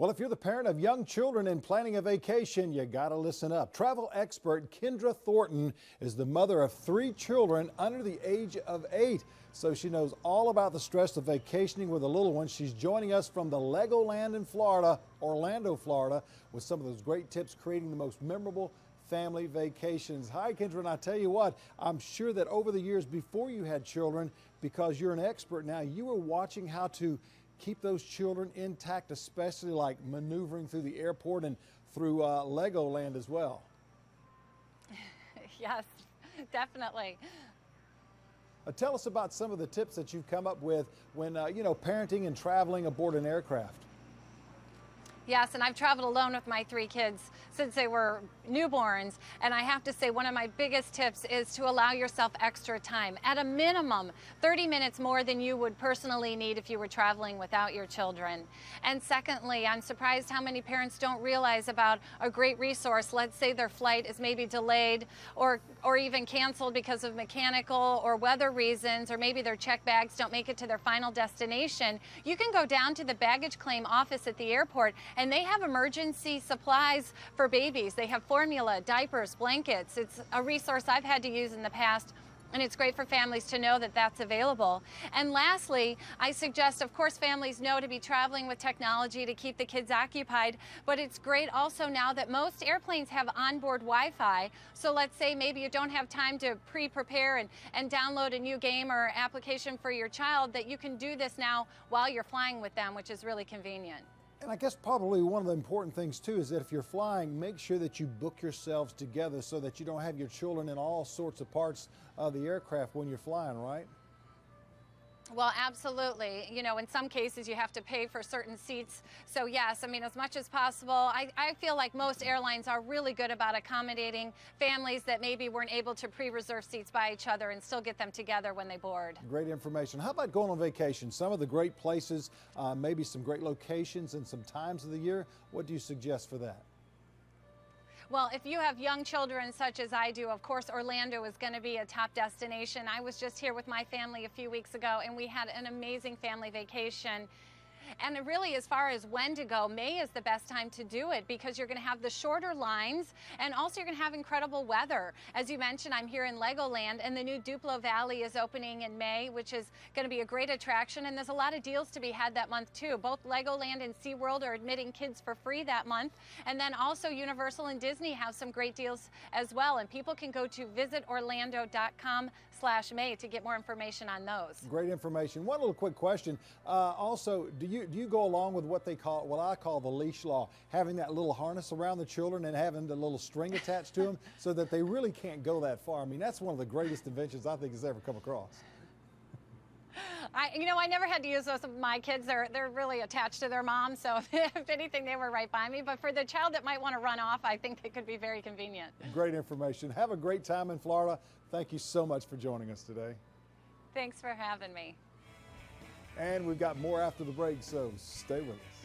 Well, if you're the parent of young children and planning a vacation, you gotta listen up. Travel expert Kendra Thornton is the mother of 3 children under the age of 8. So she knows all about the stress of vacationing with a little one. She's joining us from the Legoland in Florida, Orlando, Florida, with some of those great tips creating the most memorable family vacations. Hi, Kendra, and I tell you what, I'm sure that over the years before you had children, because you're an expert now, you were watching how to keep those children intact, especially like maneuvering through the airport and through Legoland as well. Yes, definitely. Tell us about some of the tips that you've come up with when, parenting and traveling aboard an aircraft. Yes, and I've traveled alone with my 3 kids since they were newborns, and I have to say one of my biggest tips is to allow yourself extra time. At a minimum, 30 minutes more than you would personally need if you were traveling without your children. And secondly, I'm surprised how many parents don't realize about a great resource. Let's say their flight is maybe delayed or even canceled because of mechanical or weather reasons, or maybe their checked bags don't make it to their final destination. You can go down to the baggage claim office at the airport, and they have emergency supplies for babies. They have formula, diapers, blankets. It's a resource I've had to use in the past, and it's great for families to know that that's available. And lastly, I suggest, of course, families know to be traveling with technology to keep the kids occupied, but it's great also now that most airplanes have onboard Wi-Fi. So let's say maybe you don't have time to pre-prepare and download a new game or application for your child, that you can do this now while you're flying with them, which is really convenient. And I guess probably one of the important things too is that if you're flying, make sure that you book yourselves together so that you don't have your children in all sorts of parts of the aircraft when you're flying, right? Well, absolutely. You know, in some cases you have to pay for certain seats. So yes, I mean, as much as possible, I feel like most airlines are really good about accommodating families that maybe weren't able to pre-reserve seats by each other and still get them together when they board. Great information. How about going on vacation? Some of the great places, maybe some great locations and some times of the year. What do you suggest for that? Well, if you have young children such as I do, of course, Orlando is going to be a top destination. I was just here with my family a few weeks ago, and we had an amazing family vacation. And really, as far as when to go, May is the best time to do it because you're going to have the shorter lines, and also you're going to have incredible weather. As you mentioned, I'm here in Legoland, and the new Duplo Valley is opening in May, which is going to be a great attraction, and there's a lot of deals to be had that month too. Both Legoland and SeaWorld are admitting kids for free that month, and then also Universal and Disney have some great deals as well, and people can go to visitorlando.com/May to get more information on those. Great information. One little quick question. Also, do you go along with what I call the leash law, having that little harness around the children and having the little string attached to them so that they really can't go that far? I mean, that's one of the greatest inventions I think has ever come across. I never had to use those with my kids. They're really attached to their mom, so if anything, they were right by me. But for the child that might want to run off, I think they could be very convenient. Great information. Have a great time in Florida. Thank you so much for joining us today. Thanks for having me. And we've got more after the break, so stay with us.